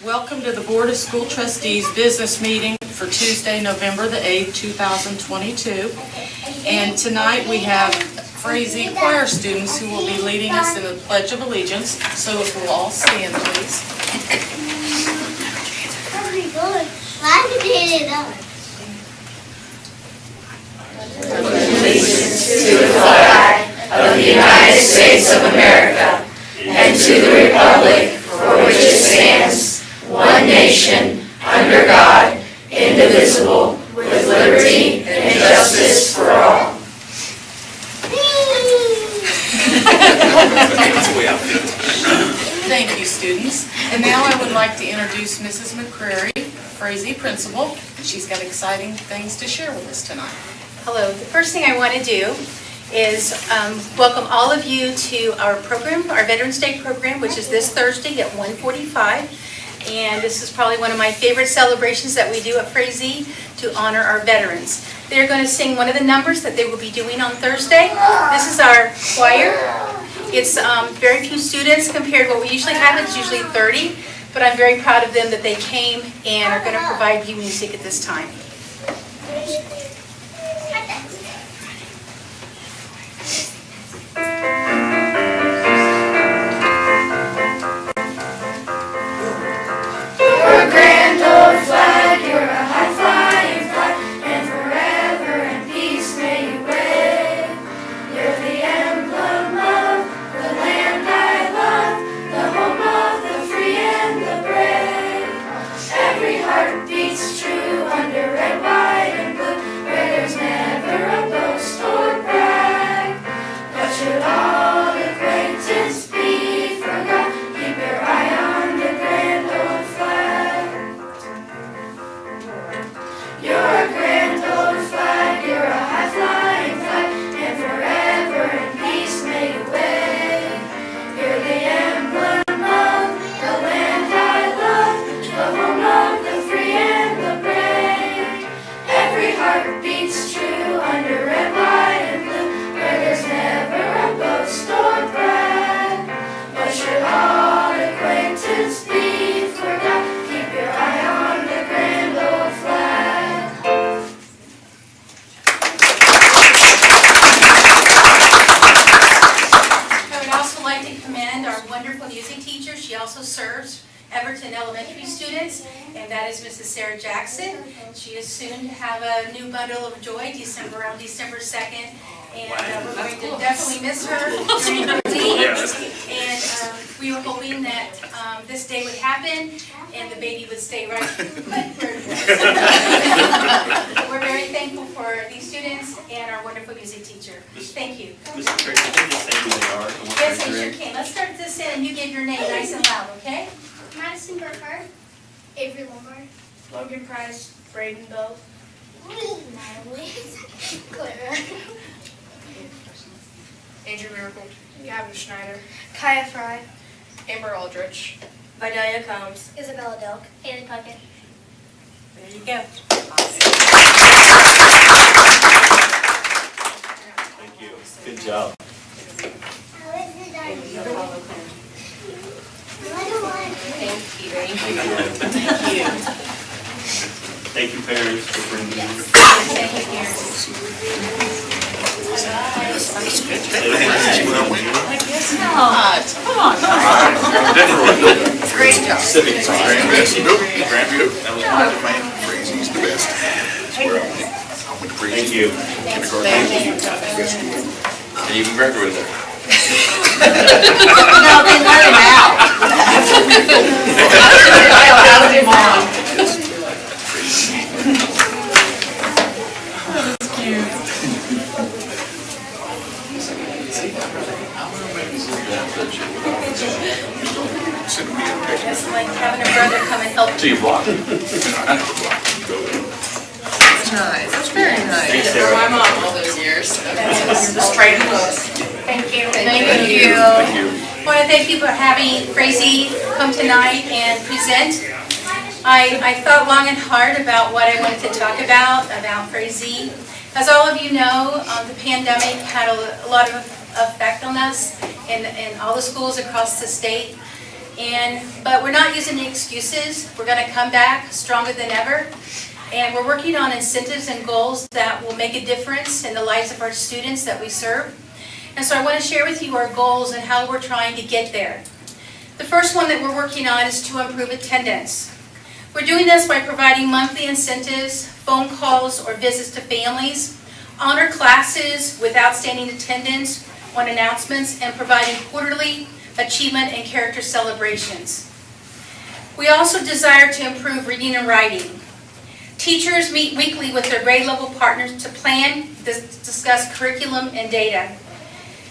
Welcome to the Board of School Trustees business meeting for Tuesday, November the 8th, 2022. And tonight we have Frazee choir students who will be leading us in the Pledge of Allegiance. So if we'll all stand, please. Allegiance to the flag of the United States of America and to the republic for which it stands, one nation, under God, indivisible, with liberty and justice for all. Thank you, students. And now I would like to introduce Mrs. McCrary, Frazee principal. She's got exciting things to share with us tonight. Hello. The first thing I want to do is welcome all of you to our program, our Veterans Day program, which is this Thursday at 1:45. And this is probably one of my favorite celebrations that we do at Frazee to honor our veterans. They're going to sing one of the numbers that they will be doing on Thursday. This is our choir. It's very few students compared to what we usually have. It's usually 30, but I'm very proud of them that they came and are going to provide you music at this time. She is soon to have a new bundle of joy around December 2nd, and we're going to definitely miss her during her leave. And we were hoping that this day would happen and the baby would stay right. We're very thankful for these students and our wonderful music teacher. Thank you. Mr. Craig, can you say who they are? Yes, I sure can. Let's start this in and you give your name nice and loud, okay? Madison Burkhart, Avery Lombard, Logan Price, Braden Bell, Natalie, Clara, Andrew Miracle, Gavin Schneider, Kaya Fry, Amber Aldrich, Vidalia Combs, Isabella Delk, Haley Puckett. There you go. Thank you. Good job. Thank you. Thank you, parents, for bringing me. Thank you, parents. I guess not. Come on. Great job. Civics. Grandview. That was my Frazee's the best. That's where I went to Frazee. Thank you. Kindergarten. And even graduated there. No, they let him out. I allowed him on. That's cute. It's like having a brother come and help So you block it. That's nice. That's very nice. Thanks, For Sarah. my mom all those years. Just straight and close. Thank you. Thank you. Thank you. I want to thank you for having Frazee come tonight and present. I thought long and hard about what I wanted to talk about Frazee. As all of you know, the pandemic had a lot of effect on us and all the schools across the state. But we're not using any excuses. We're going to come back stronger than ever. And we're working on incentives and goals that will make a difference in the lives of our students that we serve. And so I want to share with you our goals and how we're trying to get there. The first one that we're working on is to improve attendance. We're doing this by providing monthly incentives, phone calls, or visits to families, honor classes with outstanding attendance on announcements, and providing quarterly achievement and character celebrations. We also desire to improve reading and writing. Teachers meet weekly with their grade level partners to plan, discuss curriculum and data.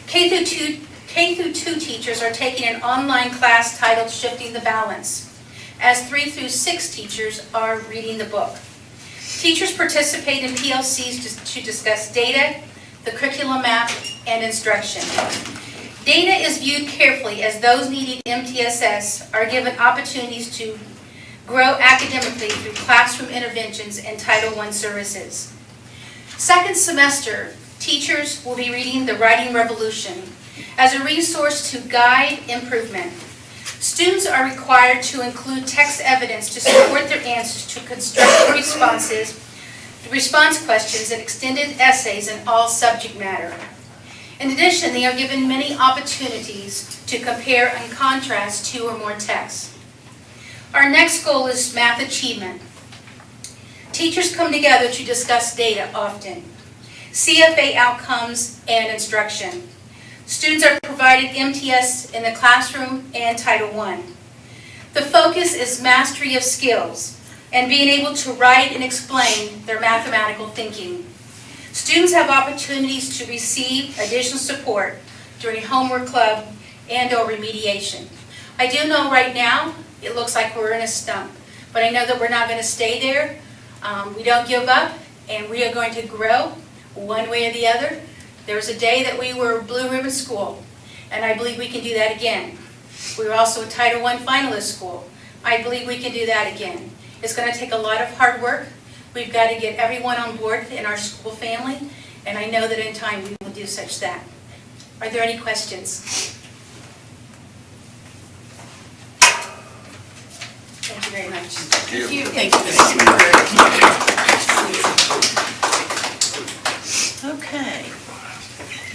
K through 2 teachers are taking an online class titled Shifting the Balance, as 3 through 6 teachers are reading the book. Teachers participate in PLCs to discuss data, the curriculum map, and instruction. Data is viewed carefully as those needing MTSS are given opportunities to grow academically through classroom interventions and Title I services. Second semester, teachers will be reading The Writing Revolution as a resource to guide improvement. Students are required to include text evidence to support their answers to constructive response questions, and extended essays in all subject matter. In addition, they are given many opportunities to compare and contrast 2 or more texts. Our next goal is math achievement. Teachers come together to discuss data often, CFA outcomes, and instruction. Students are provided MTS in the classroom and Title I. The focus is mastery of skills and being able to write and explain their mathematical thinking. Students have opportunities to receive additional support during homework club and or remediation. I do know right now it looks like we're in a stump, but I know that we're not going to stay there. We don't give up, and we are going to grow one way or the other. There was a day that we were Blue Ribbon School, and I believe we can do that again. We were also a Title I finalist school. I believe we can do that again. It's going to take a lot of hard work. We've got to get everyone on board in our school family, and I know that in time we will do such that. Are there any questions? Thank you very much. Thank you. Thank you, Mrs. McCurry. Okay.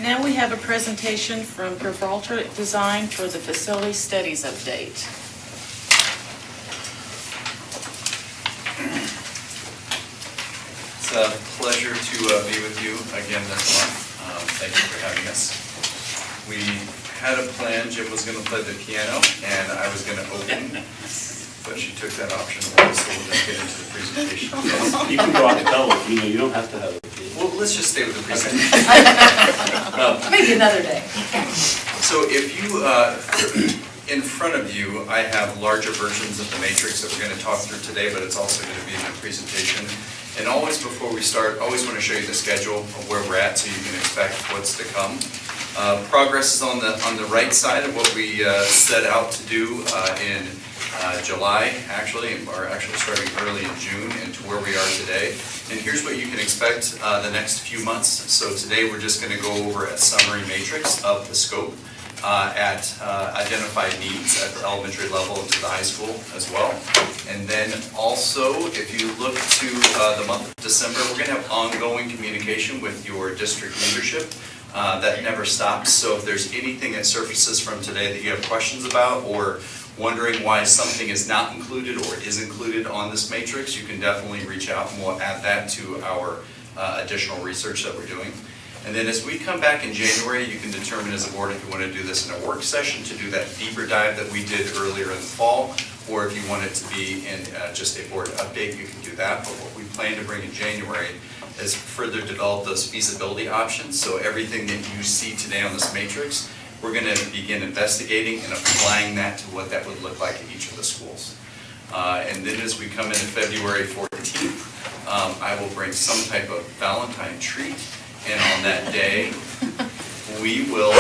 Now we have a presentation from Gibraltar Design for the Facility Studies Update. It's a pleasure to be with you again this month. Thank you for having us. We had a plan. Jim was going to play the piano, and I was going to open, but she took that option away, so we'll just get into the presentation. You can go out and tell them, you don't have to have it. Well, let's just stay with the presentation. Maybe another day. So if you, in front of you, I have larger versions of the matrix that we're going to talk through today, but it's also going to be in the presentation. And always before we start, always want to show you the schedule of where we're at so you can expect what's to come. Progress is on the right side of what we set out to do in July, or actually starting early in June, and to where we are today. And here's what you can expect the next few months. So today we're just going to go over a summary matrix of the scope at identified needs at the elementary level and to the high school as well. And then also, if you look to the month of December, we're going to have ongoing communication with your district leadership. That never stops. So if there's anything that surfaces from today that you have questions about, or wondering why something is not included or is included on this matrix, you can definitely reach out and we'll add that to our additional research that we're doing. And then as we come back in January, you can determine as a board if you want to do this in a work session to do that deeper dive that we did earlier in the fall, or if you want it to be in just a board update, you can do that. But what we plan to bring in January is further develop those feasibility options. So everything that you see today on this matrix, we're going to begin investigating and applying that to what that would look like at each of the schools. And then as we come into February 14th, I will bring some type of Valentine treat. And on that day, we will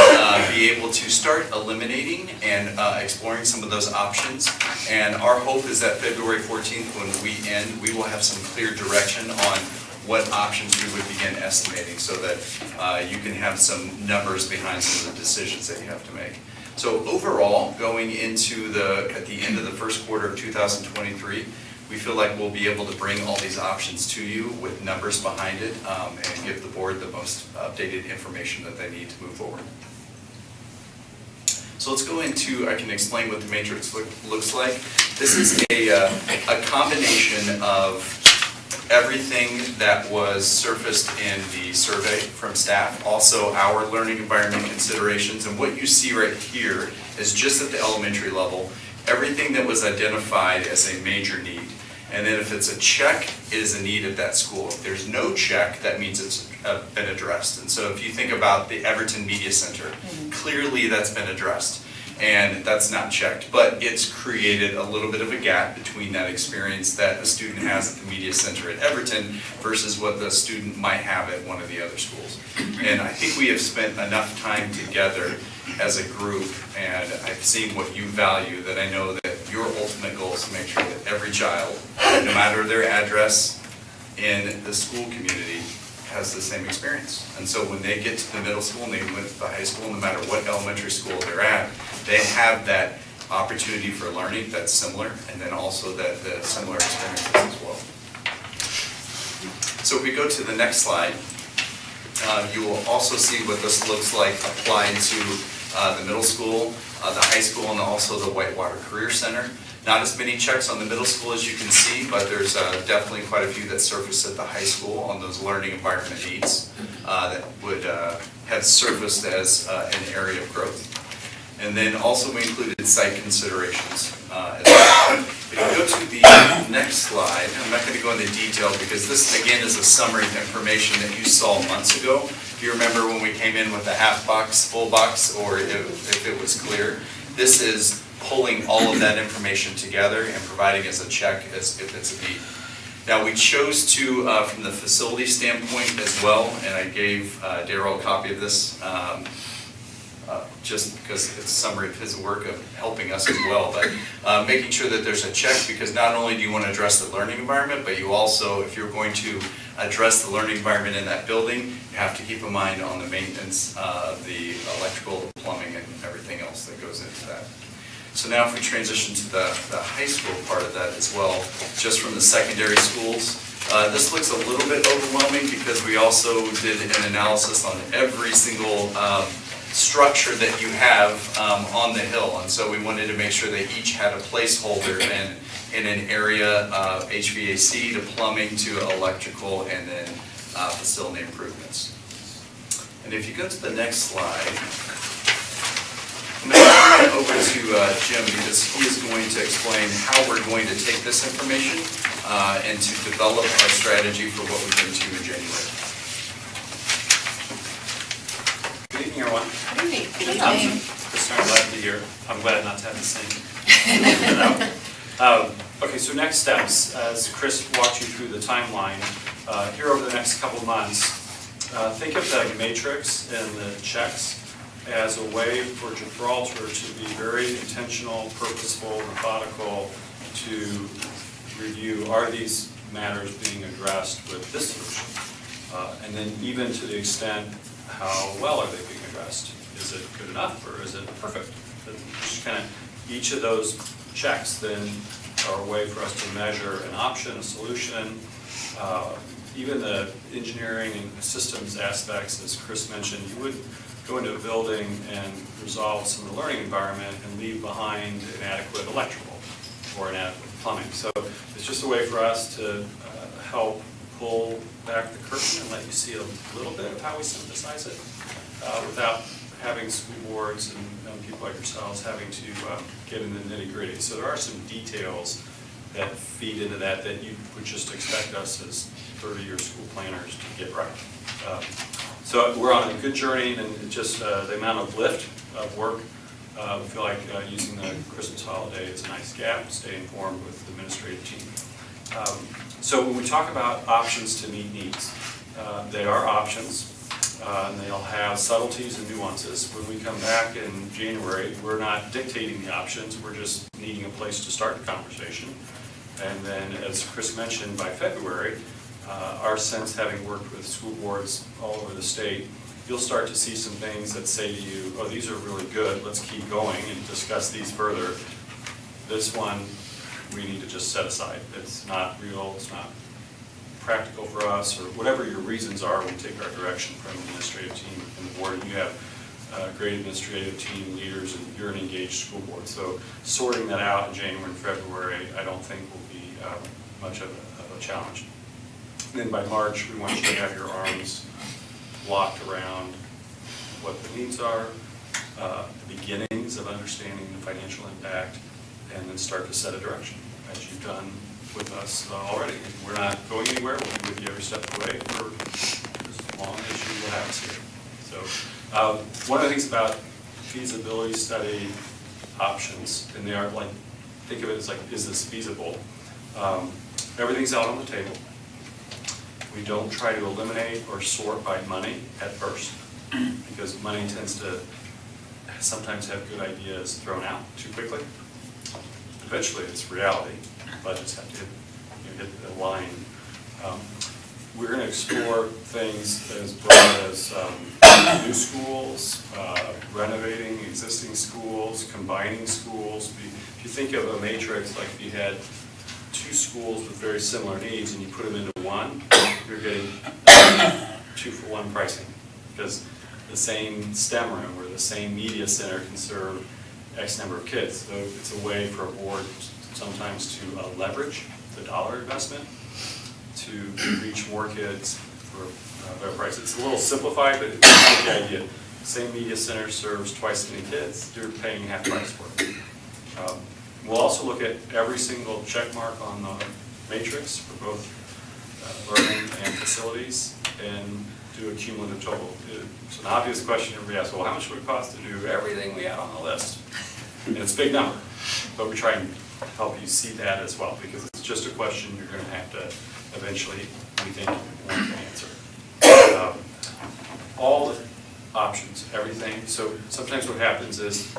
be able to start eliminating and exploring some of those options. And our hope is that February 14th, when we end, we will have some clear direction on what options we would begin estimating so that you can have some numbers behind some of the decisions that you have to make. So overall, going into at the end of the first quarter of 2023, we feel like we'll be able to bring all these options to you with numbers behind it and give the board the most updated information that they need to move forward. So let's go into, I can explain what the matrix looks like. This is a combination of everything that was surfaced in the survey from staff, also our learning environment considerations, and what you see right here is just at the elementary level, everything that was identified as a major need. And then if it's a check, it is a need at that school. If there's no check, that means it's been addressed. And so if you think about the Everton Media Center, clearly that's been addressed. And that's not checked, but it's created a little bit of a gap between that experience that a student has at the Media Center at Everton versus what the student might have at one of the other schools. And I think we have spent enough time together as a group, and I've seen what you value, that I know that your ultimate goal is to make sure that every child, no matter their address in the school community, has the same experience. And so when they get to the middle school and they went to the high school, no matter what elementary school they're at, they have that opportunity for learning that's similar, and then also that the similar experiences as well. So if we go to the next slide, you will also see what this looks like applied to the middle school, the high school, and also the Whitewater Career Center. Not as many checks on the middle school as you can see, but there's definitely quite a few that surface at the high school on those learning environment needs that would have surfaced as an area of growth. And then also we included site considerations as well. If you go to the next slide, I'm not going to go into detail because this again is a summary of information that you saw months ago. If you remember when we came in with a half box, full box, or if it was clear, this is pulling all of that information together and providing as a check as if it's a need. Now we chose to, from the facility standpoint as well, and I gave Darryl a copy of this just because it's a summary of his work of helping us as well, but making sure that there's a check, because not only do you want to address the learning environment, but you also, if you're going to address the learning environment in that building, you have to keep in mind on the maintenance of the electrical, the plumbing, and everything else that goes into that. So now if we transition to the high school part of that as well, just from the secondary schools, this looks a little bit overwhelming because we also did an analysis on every single structure that you have on the hill. And so we wanted to make sure they each had a placeholder in an area of HVAC to plumbing to electrical and then facility improvements. And if you go to the next slide, I'm going to turn it over to Jim because he is going to explain how we're going to take this information and to develop our strategy for what we bring to you in January. Good evening, everyone. Good evening. Chris, I'm glad to be here. I'm glad not to have to sing. Okay, so next steps, as Chris walked you through the timeline, here over the next couple of months, think of the matrix and the checks as a way for Gibraltar to be very intentional, purposeful, methodical to review, are these matters being addressed with this solution? And then even to the extent, how well are they being addressed? Is it good enough or is it perfect? Just kind of each of those checks then are a way for us to measure an option, a solution, even the engineering and systems aspects, as Chris mentioned. You would go into a building and resolve some of the learning environment and leave behind inadequate electrical or inadequate plumbing. So it's just a way for us to help pull back the curtain and let you see a little bit of how we synthesize it without having school boards and young people like yourselves having to get in the nitty-gritty. So there are some details that feed into that you would just expect us as 30-year school planners to get right. So we're on a good journey, and just the amount of lift of work, we feel like using the Christmas holiday is a nice gap, stay informed with the administrative team. So when we talk about options to meet needs, they are options, and they'll have subtleties and nuances. When we come back in January, we're not dictating the options, we're just needing a place to start the conversation. And then, as Chris mentioned, by February, our sense, having worked with school boards all over the state, you'll start to see some things that say to you, oh, these are really good, let's keep going and discuss these further. This one, we need to just set aside. It's not real, it's not practical for us, or whatever your reasons are, we take our direction from the administrative team and the board. You have great administrative team leaders, and you're an engaged school board. So sorting that out in January and February, I don't think will be much of a challenge. And then by March, we want you to have your arms locked around what the needs are, the beginnings of understanding the financial impact, and then start to set a direction, as you've done with us already. We're not going anywhere. We'll be with you every step of the way for as long as you will have us here. So one of the things about feasibility study options, and they are like, think of it as like, is this feasible? Everything's out on the table. We don't try to eliminate or sort by money at first, because money tends to sometimes have good ideas thrown out too quickly. Eventually, it's reality. Budgets have to hit the line. We're going to explore things as broad as new schools, renovating existing schools, combining schools. If you think of a matrix, like if you had two schools with very similar needs and you put them into one, you're getting 2-for-1 pricing, because the same STEM room or the same media center can serve X number of kids. So it's a way for a board sometimes to leverage the dollar investment to reach more kids for a better price. It's a little simplified, but it's the idea. Same media center serves twice as many kids, you're paying half price for it. We'll also look at every single check mark on the matrix for both learning and facilities and do a cumulative total. It's an obvious question everybody asks, well, how much would it cost to do everything we had on the list? And it's a big number, but we try and help you see that as well, because it's just a question you're going to have to eventually, we think, want to answer. All the options, everything. So sometimes what happens is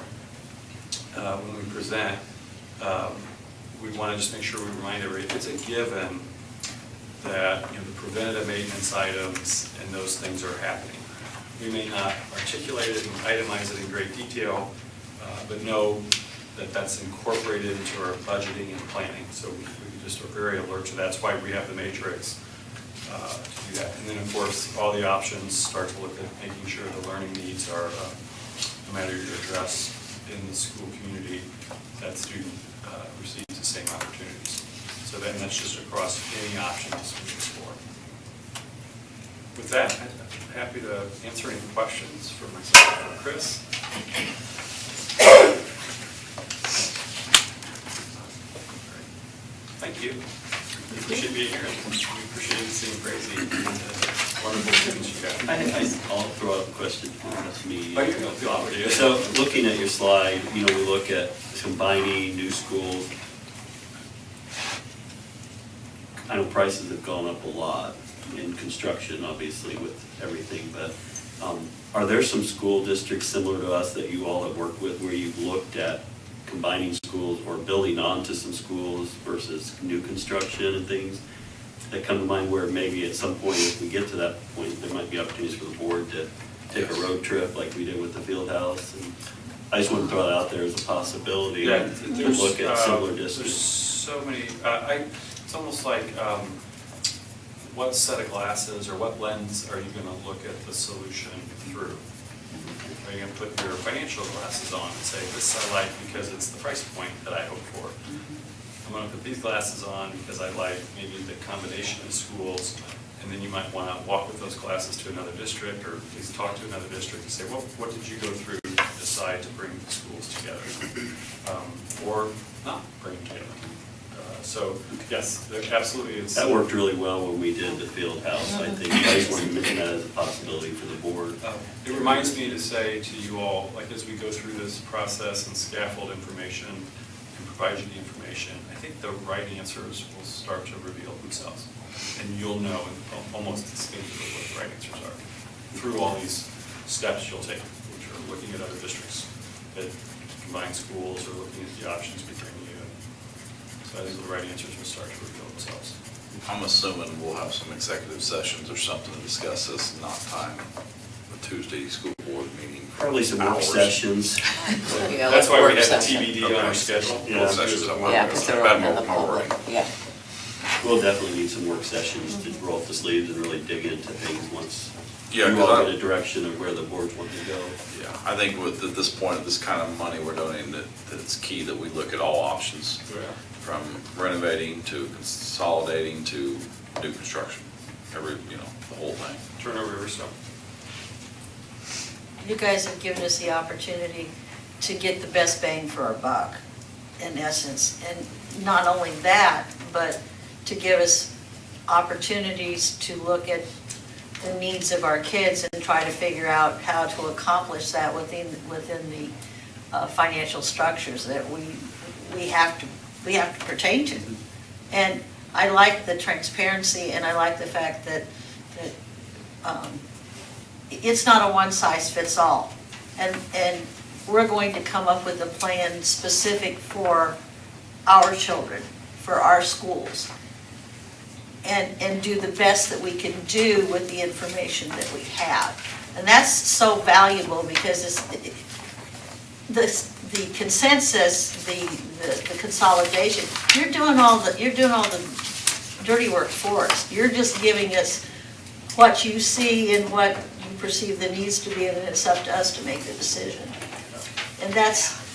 when we present, we want to just make sure we remind everybody, it's a given that the preventative maintenance items and those things are happening. We may not articulate it and itemize it in great detail, but know that that's incorporated into our budgeting and planning. So we just are very alert to that. That's why we have the matrix to do that. And then, of course, all the options start to look at making sure the learning needs are, no matter your address in the school community, that student receives the same opportunities. So then that's just across any options we explore. With that, I'm happy to answer any questions for myself or Chris. Thank you. We appreciate being here. We appreciate seeing Crazy and the wonderful students you have. I'll throw out a question. That's me. Oh, you're going to feel obligated. So looking at your slide, we look at combining new schools. I know prices have gone up a lot in construction, obviously, with everything, but are there some school districts similar to us that you all have worked with where you've looked at combining schools or building onto some schools versus new construction and things that come to mind, where maybe at some point, if we get to that point, there might be opportunities for the board to take a road trip like we did with the field house? And I just want to throw that out there as a possibility to look at similar districts. There's so many, it's almost like what set of glasses or what lens are you going to look at the solution through? Are you going to put your financial glasses on and say, this I like because it's the price point that I hope for? I'm going to put these glasses on because I like maybe the combination of schools, and then you might want to walk with those glasses to another district, or at least talk to another district and say, well, what did you go through to decide to bring the schools together? Or not bring them together. So, yes, there absolutely is. That worked really well when we did the field house, I think. I just wanted to mention that as a possibility for the board. It reminds me to say to you all, like as we go through this process and scaffold information and provide you the information, I think the right answers will start to reveal themselves. And you'll know almost instinctively what the right answers are through all these steps you'll take, which are looking at other districts that combine schools or looking at the options we bring you. So I think the right answers will start to reveal themselves. I'm assuming we'll have some executive sessions or something to discuss this, not time with Tuesday school board meeting. Probably some work Hours. sessions. Yeah, That's like why we work have the session. TBD on our schedule. Yeah. Work sessions at work. Yeah, because they're Bad open to the more public, work. yeah. We'll definitely need some work sessions to roll up the sleeves and really dig into things once Yeah, you all 'cause get a direction of where the boards want to go. Yeah, I think with at this point, this kind of money we're donating, that it's key that we look at all options, Yeah. from renovating to consolidating to new construction, the whole thing. Turn over your stuff. You guys have given us the opportunity to get the best bang for our buck, in essence. And not only that, but to give us opportunities to look at the needs of our kids and try to figure out how to accomplish that within the financial structures that we have to pertain to. And I like the transparency, and I like the fact that it's not a one-size-fits-all. And we're going to come up with a plan specific for our children, for our schools, and do the best that we can do with the information that we have. And that's so valuable because the consensus, the consolidation, you're doing all the dirty work for us. You're just giving us what you see and what you perceive the needs to be, and it's up to us to make the decision. And that's,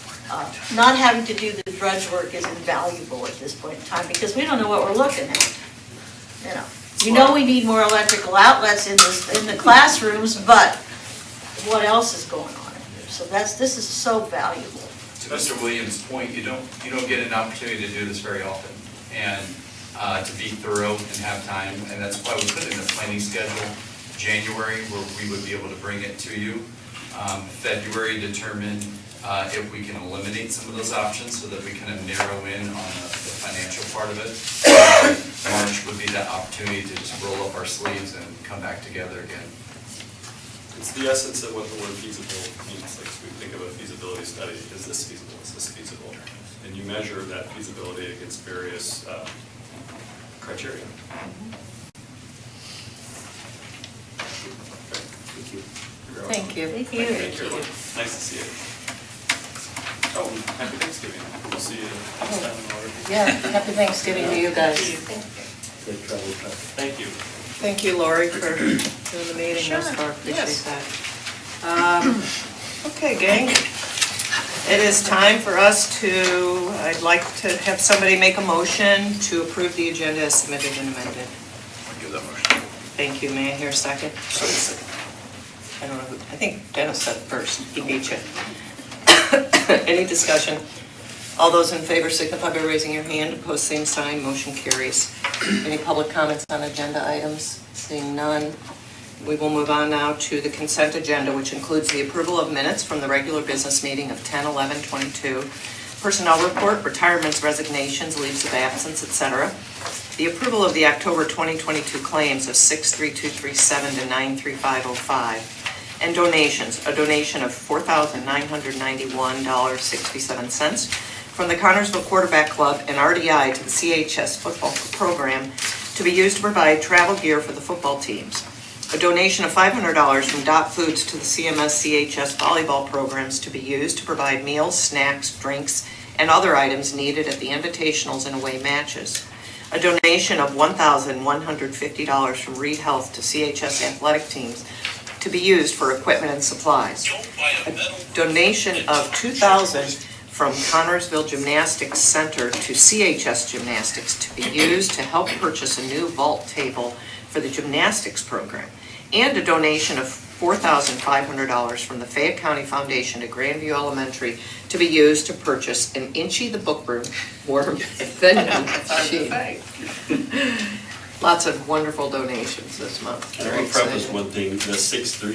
not having to do the drudge work is invaluable at this point in time, because we don't know what we're looking at. You know we need more electrical outlets in the classrooms, but what else is going on in here? So this is so valuable. To Mr. Williams' point, you don't get an opportunity to do this very often, and to be thorough and have time, and that's why we put it in the planning schedule. January, where we would be able to bring it to you. February, determine if we can eliminate some of those options so that we kind of narrow in on the financial part of it. March would be that opportunity to just roll up our sleeves and come back together again. It's the essence of what the word feasible means. Like, we think of a feasibility study, is this feasible, is this feasible? And you measure that feasibility against various criteria. Thank you. Thank you. Thank you. Nice to see you. Oh, and happy Thanksgiving. We'll see you next time in order. Yeah, happy Thanksgiving to you guys. Good trouble. Thank you. Thank you, Lori, for doing the meeting thus far. Appreciate that. Okay, gang. It is time for us to, I'd like to have somebody make a motion to approve the agenda as submitted and amended. I'll give that motion. Thank you. May I hear a second? I don't know who, I think Dennis said first. He beat you. Any discussion? All those in favor signify by raising your hand. Opposed, same sign. Motion carries. Any public comments on agenda items? Seeing none, we will move on now to the consent agenda, which includes the approval of minutes from the regular business meeting of 10/11/22, personnel report, retirements, resignations, leaves of absence, etc. The approval of the October 2022 claims of 63237 to 93505. And donations, a donation of $4,991.67 from the Connersville Quarterback Club and RDI to the CHS football program to be used to provide travel gear for the football teams. A donation of $500 from Dot Foods to the CMS CHS volleyball programs to be used to provide meals, snacks, drinks, and other items needed at the invitationals and away matches. A donation of $1,150 from Reed Health to CHS athletic teams to be used for equipment and supplies. A donation of $2,000 from Connersville Gymnastics Center to CHS Gymnastics to be used to help purchase a new vault table for the gymnastics program. And a donation of $4,500 from the Fayette County Foundation to Grandview Elementary to be used to purchase an Inchy the Bookworm vending machine. Lots of wonderful donations this month. And I'll preface one thing, the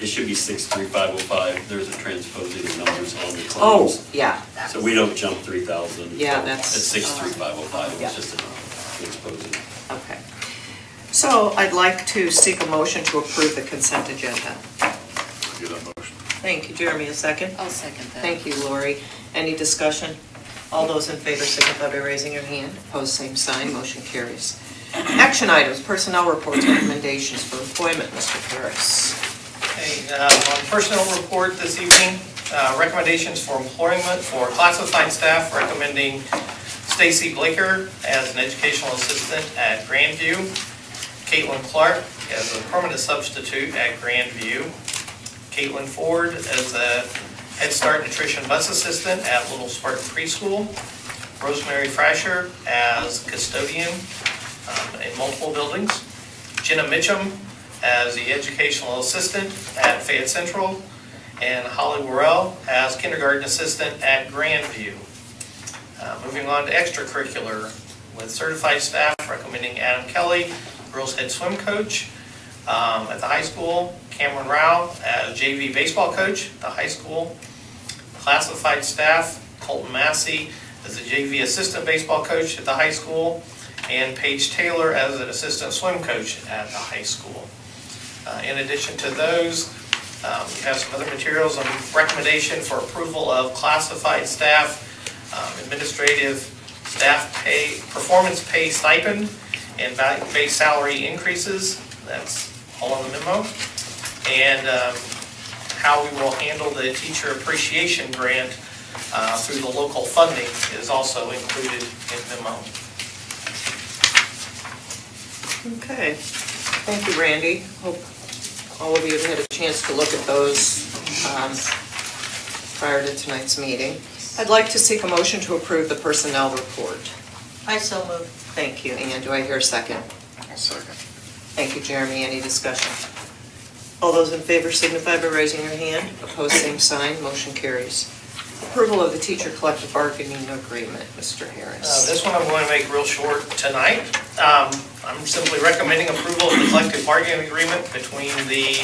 it should be 63505, there's a transposing of numbers on the Oh, claims. yeah, So we don't jump 3,000. Yeah, that's- It's 63505, Yeah. it's just a transposing. okay. So I'd like to seek a motion to approve the consent agenda. I'll give that motion. Thank you, Jeremy, a second. I'll second that. Thank you, Lori. Any discussion? All those in favor signify by raising your hand. Opposed, same sign. Motion carries. Action items, personnel reports, recommendations for employment. Mr. Harris. On personnel report this evening, recommendations for employment for classified staff, recommending Stacy Blaker as an educational assistant at Grandview, Caitlin Clark as a permanent substitute at Grandview, Caitlin Ford as a Head Start Nutrition Bus Assistant at Little Spartan Preschool, Rosemary Frasher as custodian in multiple buildings, Jenna Mitchum as the educational assistant at Fayette Central, and Holly Worrell as kindergarten assistant at Grandview. Moving on to extracurricular, with certified staff recommending Adam Kelly, girls head swim coach at the high school, Cameron Rao as JV baseball coach at the high school, classified staff, Colton Massey as a JV assistant baseball coach at the high school, and Paige Taylor as an assistant swim coach at the high school. In addition to those, we have some other materials on recommendation for approval of classified staff, administrative staff pay, performance pay stipend, and base salary increases. That's all in the memo. And how we will handle the teacher appreciation grant through the local funding is also included in the memo. Okay, thank you, Randy. Hope all of you have had a chance to look at those prior to tonight's meeting. I'd like to seek a motion to approve the personnel report. I so move. Thank you, Ann. Do I hear a second? Second. Thank you, Jeremy. Any discussion? All those in favor signify by raising your hand. Opposed, same sign. Motion carries. Approval of the teacher collective bargaining agreement, Mr. Harris. This one I'm going to make real short tonight. I'm simply recommending approval of the collective bargaining agreement between the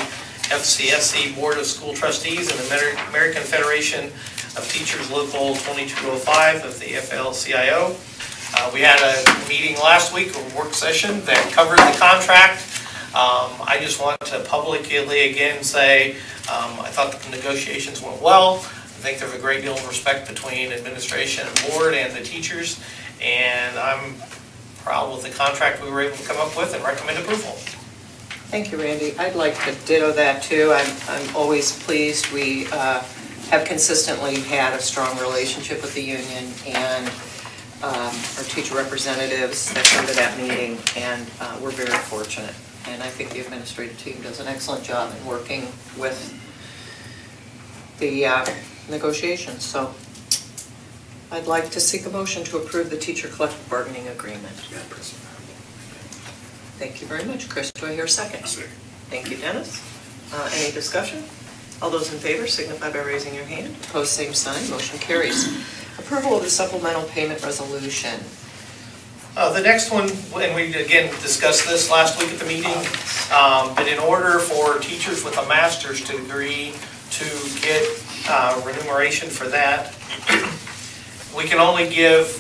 FCSC Board of School Trustees and the American Federation of Teachers Local 2205 of the FL-CIO. We had a meeting last week, a work session that covered the contract. I just want to publicly again say I thought the negotiations went well. I think there's a great deal of respect between administration and board and the teachers, and I'm proud with the contract we were able to come up with and recommend approval. Thank you, Randy. I'd like to ditto that too. I'm always pleased. We have consistently had a strong relationship with the union and our teacher representatives that come to that meeting, and we're very fortunate. And I think the administrative team does an excellent job in working with the negotiations. So I'd like to seek a motion to approve the teacher collective bargaining agreement. Thank you very much, Chris. Do I hear a second? Second. Thank you, Dennis. Any discussion? All those in favor signify by raising your hand. Opposed, same sign. Motion carries. Approval of the supplemental payment resolution. The next one, and we again discussed this last week at the meeting, but in order for teachers with a master's degree to get remuneration for that, we can only give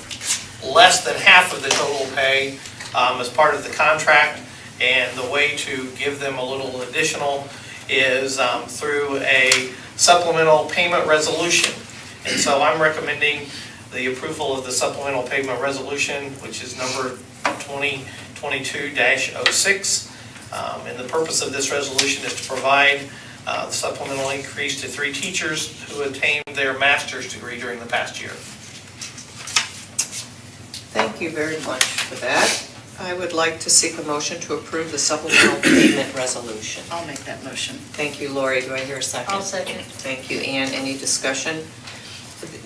less than half of the total pay as part of the contract, and the way to give them a little additional is through a supplemental payment resolution. And so I'm recommending the approval of the supplemental payment resolution, which is number 2022-06. And the purpose of this resolution is to provide the supplemental increase to 3 teachers who attained their master's degree during the past year. Thank you very much for that. I would like to seek a motion to approve the supplemental payment resolution. I'll make that motion. Thank you, Lori. Do I hear a second? I'll second. Thank you, Ann. Any discussion?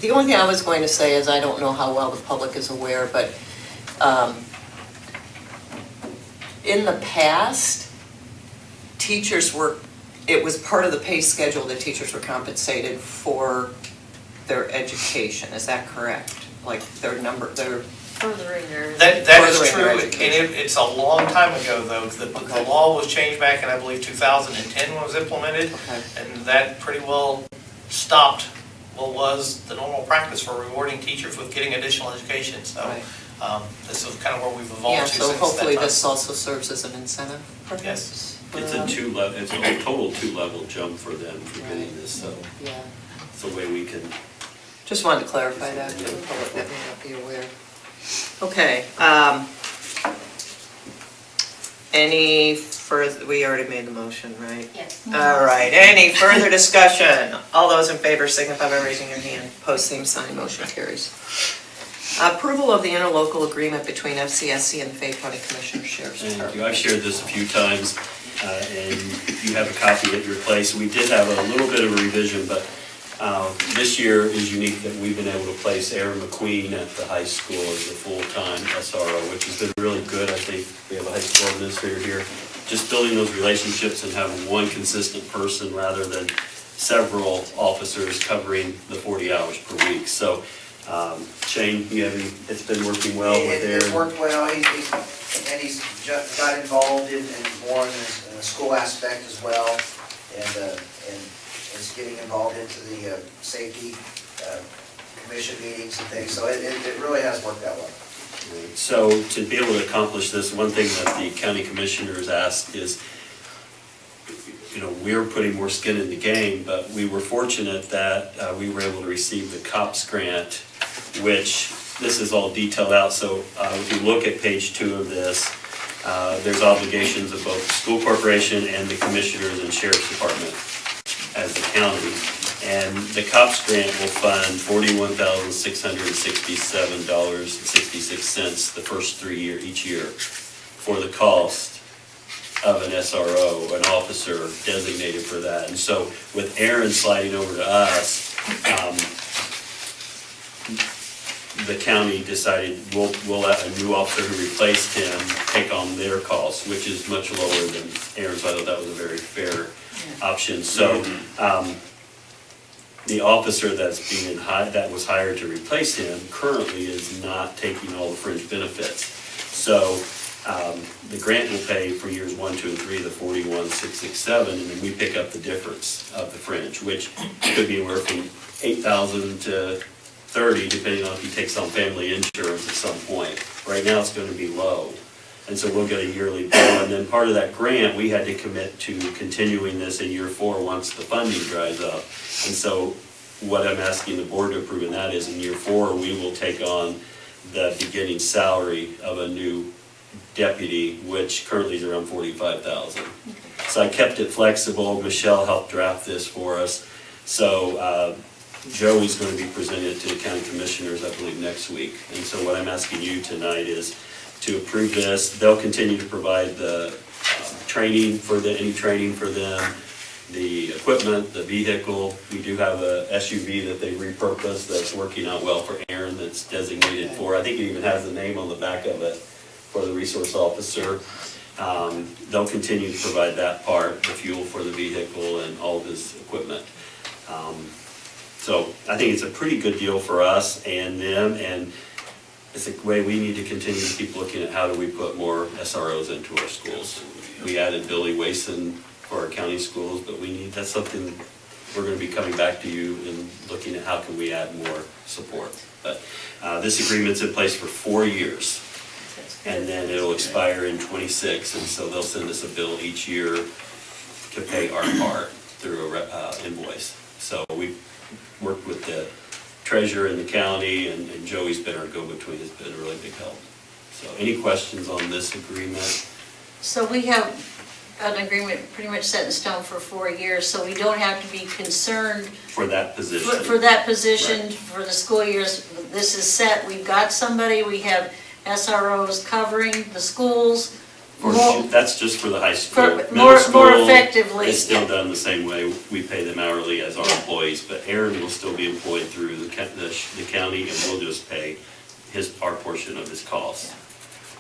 The only thing I was going to say is I don't know how well the public is aware, but in the past, teachers were, it was part of the pay schedule that teachers were compensated for their education. Is that correct? Like their number, their Furthering their. That is Furthering true, their and education. it's a long time ago though. The law was changed back in, I believe, 2010 when it was implemented, Okay. and that pretty well stopped what was the normal practice for rewarding teachers with getting additional education. So Right. this is kind of where we've evolved Yeah, to so since that hopefully time. this also serves as an incentive. Yes. It's a it's a total 2-level jump for them for getting this, so Yeah. it's a way we can. Just wanted to clarify that for the public that may not be aware. Okay. Any we already made the motion, right? Yes. All right, any further discussion? All those in favor signify by raising your hand. Post same sign, motion carries. Approval of the interlocal agreement between FCSC and the Fayette County Commissioners Sheriff's Thank Department. you. I've shared this a few times, and you have a copy at your place. We did have a little bit of a revision, but this year is unique that we've been able to place Aaron McQueen at the high school as a full-time SRO, which has been really good. I think we have a high school administrator here. Just building those relationships and having one consistent person rather than several officers covering the 40 hours per week. So, Shane, it's been working well with Aaron? It's worked well, he's got involved in more in the school aspect as well, and is getting involved into the safety commission meetings and things, so it really has worked out well. So to be able to accomplish this, one thing that the county commissioners asked is, we're putting more skin in the game, but we were fortunate that we were able to receive the COPS grant, which this is all detailed out. So if you look at page 2 of this, there's obligations of both the school corporation and the commissioners and sheriff's department as the county. And the COPS grant will fund $41,667.66 the first each year for the cost of an SRO, an officer designated for that. And so with Aaron sliding over to us, the county decided we'll let a new officer who replaced him take on their costs, which is much lower than Aaron's. So I thought that was a very fair option. So the officer that was hired to replace him currently is not taking all the fringe benefits. So the grant will pay for years 1, 2, and 3, the 41,667, and then we pick up the difference of the fringe, which could be anywhere from $8,000 to $30,000, depending on if he takes on family insurance at some point. Right now, it's going to be low, and so we'll get a yearly bill. And then part of that grant, we had to commit to continuing this in year 4 once the funding dries up. And so what I'm asking the board to approve in that is in year 4, we will take on the beginning salary of a new deputy, which currently is around $45,000. So I kept it flexible. Michelle helped draft this for us. So Joey's going to be presented to the county commissioners, I believe, next week. And so what I'm asking you tonight is to approve this. They'll continue to provide the training for any training for them, the equipment, the vehicle. We do have a SUV that they repurposed that's working out well for Aaron, that's designated for. I think it even has the name on the back of it for the resource officer. They'll continue to provide that part, the fuel for the vehicle and all of his equipment. So I think it's a pretty good deal for us and them, and it's a way we need to continue to keep looking at how do we put more SROs into our schools. We added Billy Wason for our county schools, but that's something we're going to be coming back to you and looking at how can we add more support. But this agreement's in place for 4 years, and then it'll expire in 26, and so they'll send us a bill each year to pay our part through a invoice. So we worked with the treasurer in the county, and Joey's been our go-between, has been a really big help. So any questions on this agreement? So we have an agreement pretty much set in stone for 4 years, so we don't have to be concerned For that position. for that position, Right. for the school years. This is set, we've got somebody, we have SROs covering the schools. That's just for the high school. More Middle school effectively. is still done the same way. We pay them hourly as our Yeah. employees, but Aaron will still be employed through the county, and we'll just pay our portion of his costs.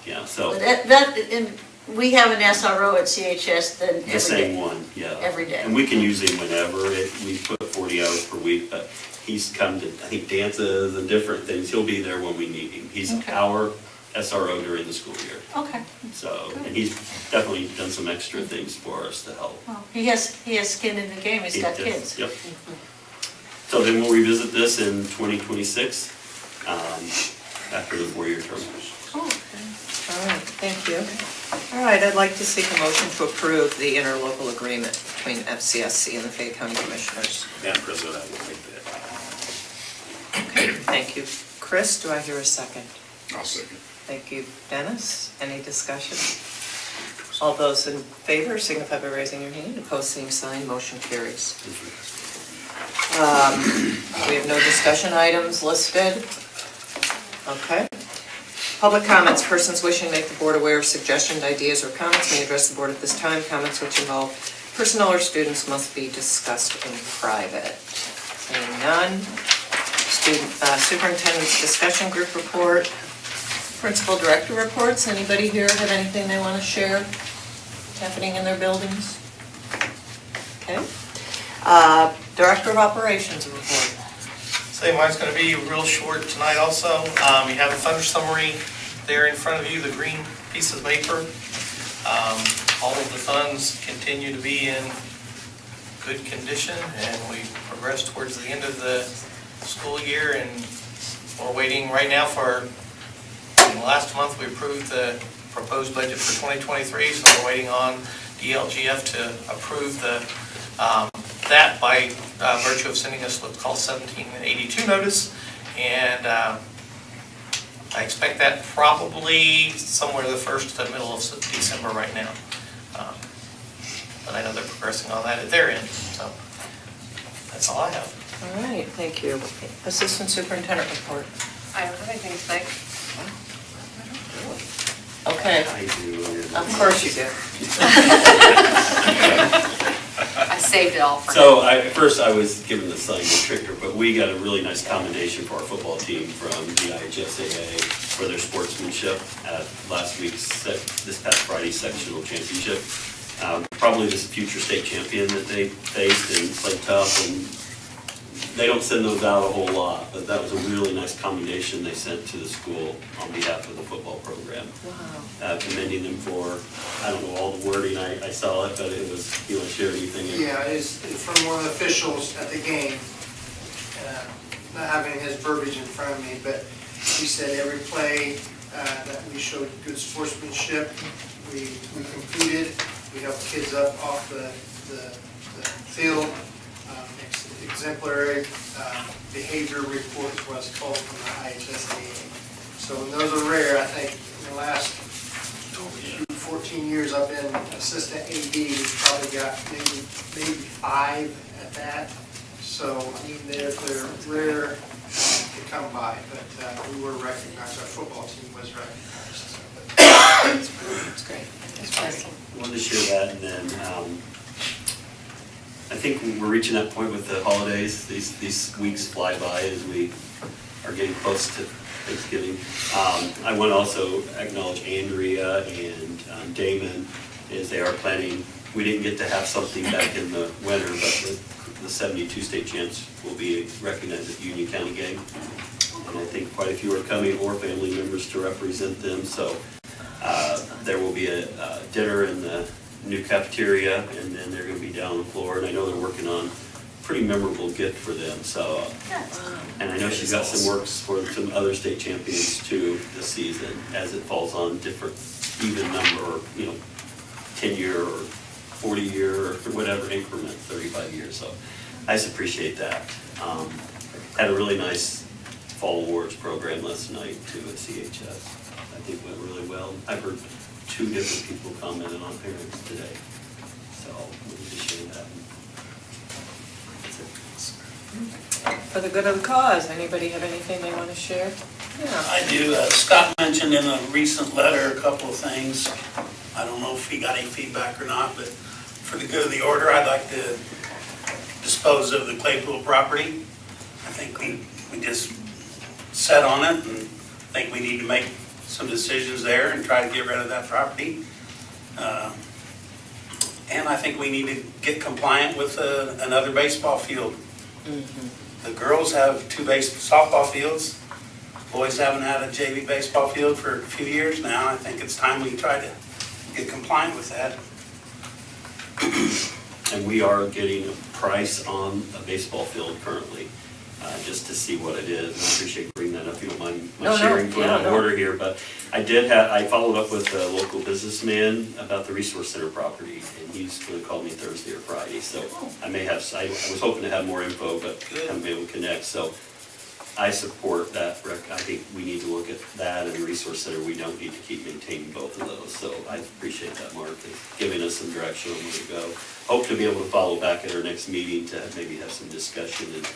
Yeah, so And we have an SRO at CHS then every day. the same one, yeah. Every day. And we can use him whenever. We put 40 hours per week, but he's come to, I think, dances and different things. He'll be there when we need him. He's Okay. our SRO during the school year. Okay. So, and he's definitely done some extra things for us to help. Well, he has skin in the game, he's got He does, kids. Yep. So then we'll revisit this in 2026, after the 4-year term. Oh, okay. All right, thank you. All right, I'd like to seek a motion to approve the interlocal agreement between FCSC and the Fayette County Commissioners. Madam President, I will make that. Okay, thank you. Chris, do I hear a second? I'll second. Thank you. Dennis, any discussion? All those in favor signify by raising your hand. Opposed, same sign. Motion carries. We have no discussion items listed. Okay. Public comments. Persons wishing to make the board aware of suggestions, ideas, or comments may address the board at this time. Comments which involve personnel or students must be discussed in private. Seeing none. Superintendent's discussion group report. Principal director reports. Anybody here have anything they want to share happening in their buildings? Okay. Director of operations report. Say mine's going to be real short tonight also. You have a thunder summary there in front of you, the green piece of paper. All of the funds continue to be in good condition, and we progress towards the end of the school year, and we're waiting right now for, last month we approved the proposed budget for 2023, so we're waiting on DLGF to approve that by virtue of sending us what's called 1782 notice, and I expect that probably somewhere the first to middle of December right now. But I know they're progressing on that at their end, so that's all I have. All right, thank you. Assistant superintendent report. I don't have anything to say. Okay, I do. of course you do. I saved it all for So first I was given the sign to Trigger, but we got a really nice commendation for our football team from the IHSAA for their sportsmanship at this past Friday's sectional championship. Probably this future state champion that they faced and played tough, and they don't send those out a whole lot, but that was a really nice commendation they sent to the school on behalf of the football program. Wow. Commending them for, I don't know all the wording, I saw it, but it was, you want to share anything? Yeah, it's from one of the officials at the game, not having his verbiage in front of me, but he said every play that we showed good sportsmanship, we competed, we helped kids up off the field, exemplary behavior report is what it's called from the IHSAA. So when those are rare, I think in the last 14 years I've been assistant AD, we've probably got maybe 5 at that. So I mean they're rare to come by, but we were recognized. Our football team was recognized. That's great. I wanted to share that, and then I think we're reaching that point with the holidays. These weeks fly by as we are getting close to Thanksgiving. I want to also acknowledge Andrea and Damon as they are planning. We didn't get to have something back in the winter, but the 72 state champs will be recognized at the Union County game. And I think quite a few are coming, or family members to represent them. So there will be a dinner in the new cafeteria, and then they're going to be down on the floor. And I know they're working on a pretty memorable gift for them. So, and I know she's got some works for some other state champions too this season, as it falls on different even number, or 10-year or 40-year or whatever increment, 35 years. So I just appreciate that. Had a really nice fall awards program last night too at CHS. I think went really well. I've heard 2 different people commented on parents today. So we need to share that. That's it. For the good of the cause, anybody have anything they want to share? Yeah. I do. Scott mentioned in a recent letter a couple of things. I don't know if he got any feedback or not, but for the good of the order, I'd like to dispose of the Claypool property. I think we just sat on it, and I think we need to make some decisions there and try to get rid of that property. And I think we need to get compliant with another baseball field. Mm-hmm. The girls have 2 softball fields. Boys haven't had a JV baseball field for a few years now. I think it's time we try to get compliant with that. And we are getting a price on a baseball field currently, just to see what it is. And I appreciate bringing that up, if you don't mind my sharing for an order here. But I followed up with a local businessman about the resource center property, and he's going to call me Thursday or Friday. So I was hoping to have more info, but haven't been able to connect. So I support that. I think we need to look at that and the resource center. We don't need to keep maintaining both of those. So I appreciate appreciate that, Mark, and giving us some direction on where to go. Hope to be able to follow back at our next meeting to maybe have some discussion and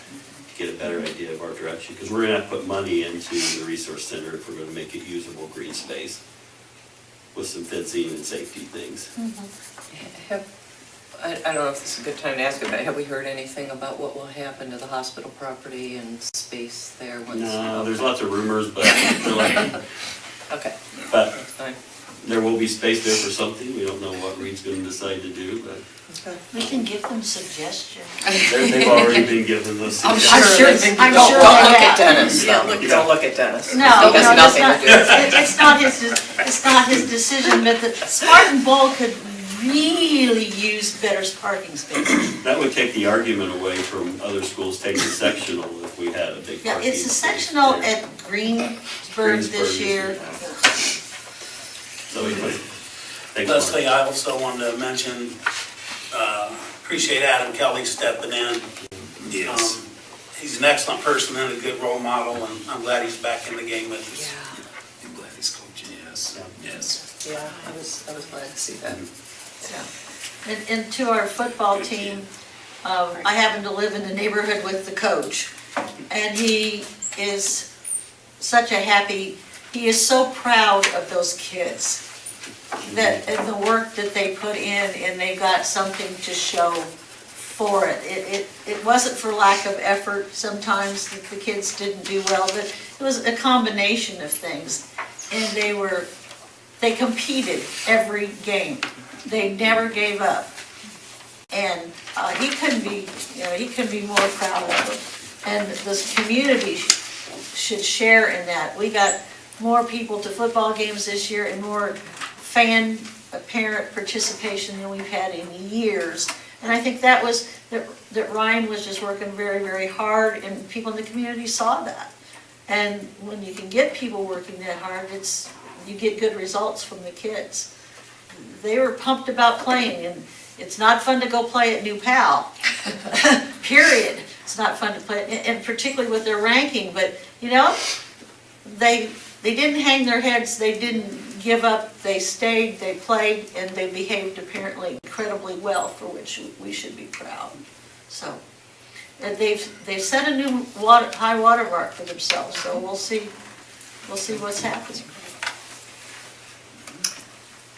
get a better idea of our direction, because we're gonna have to put money into the resource center if we're gonna make it usable green space with some fencing and safety things. I don't know if this is a good time to ask it, but have we heard anything about what will happen to the hospital property and space there? No, there's lots of rumors, but they're like, Okay, but that's fine. there will be space there for something. We don't know what Reed's gonna decide to do, but We can give them suggestions. they've already been given those I'm suggestions. sure, I'm Don't sure look they at have. Dennis. Yeah, Don't look at Dennis. No, He has no, that's nothing not, to do with it. it's not his decision, but the Spartan Bowl could really use better parking spaces. That would take the argument away from other schools taking sectional if we had a big Yeah, parking it's a space sectional there. at Greensburg Greensburg this is- year. So anyway, thanks, Mark. Leslie, I also wanted to mention, appreciate Adam Kelly stepping in. Yes. He's an excellent person and a good role model, and I'm glad he's back in the game with us. I'm glad he's coaching, yes, yes. Yeah, I was glad to see that. And to our football team, I happen to live in the neighborhood with the coach, and he is such a happy, he is so proud of those kids, that, and the work that they put in, and they got something to show for it. It wasn't for lack of effort sometimes that the kids didn't do well, but it was a combination of things. And they competed every game. They never gave up. And he couldn't be more proud of them. And this community should share in that. We got more people to football games this year and more parent participation than we've had in years. And I think that Ryan was just working very, very hard, and people in the community saw that. And when you can get people working that hard, you get good results from the kids. They were pumped about playing, and it's not fun to go play at New Pal, period. It's not fun to play, and particularly with their ranking, but, they didn't hang their heads, they didn't give up, they stayed, they played, and they behaved apparently incredibly well, for which we should be proud. So, and they've set a new high water mark for themselves, so we'll see what's happening.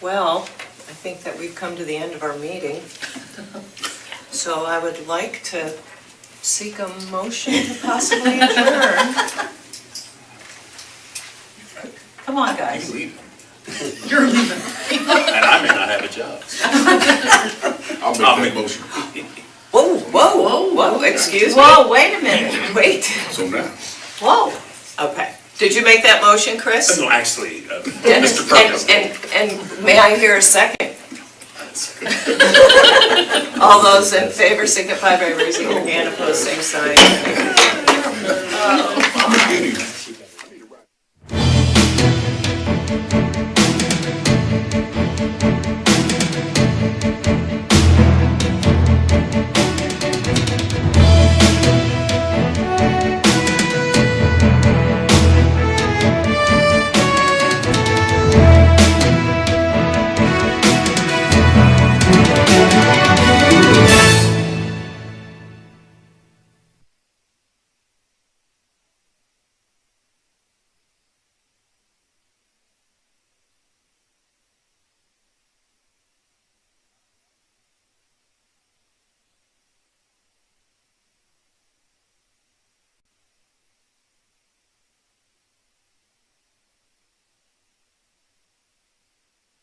Well, I think that we've come to the end of our meeting. So I would like to seek a motion to possibly adjourn. Come on, guys. You leaving. You're leaving. And I may not have a job. I'll make a motion. Whoa, excuse me. Whoa, wait a minute. Wait, So now. Whoa. okay. Did you make that motion, Chris? No, actually, Dennis, Mr. Perkins. and may I hear a second? All those in favor signify by raising your hand, opposed, same sign. I'm getting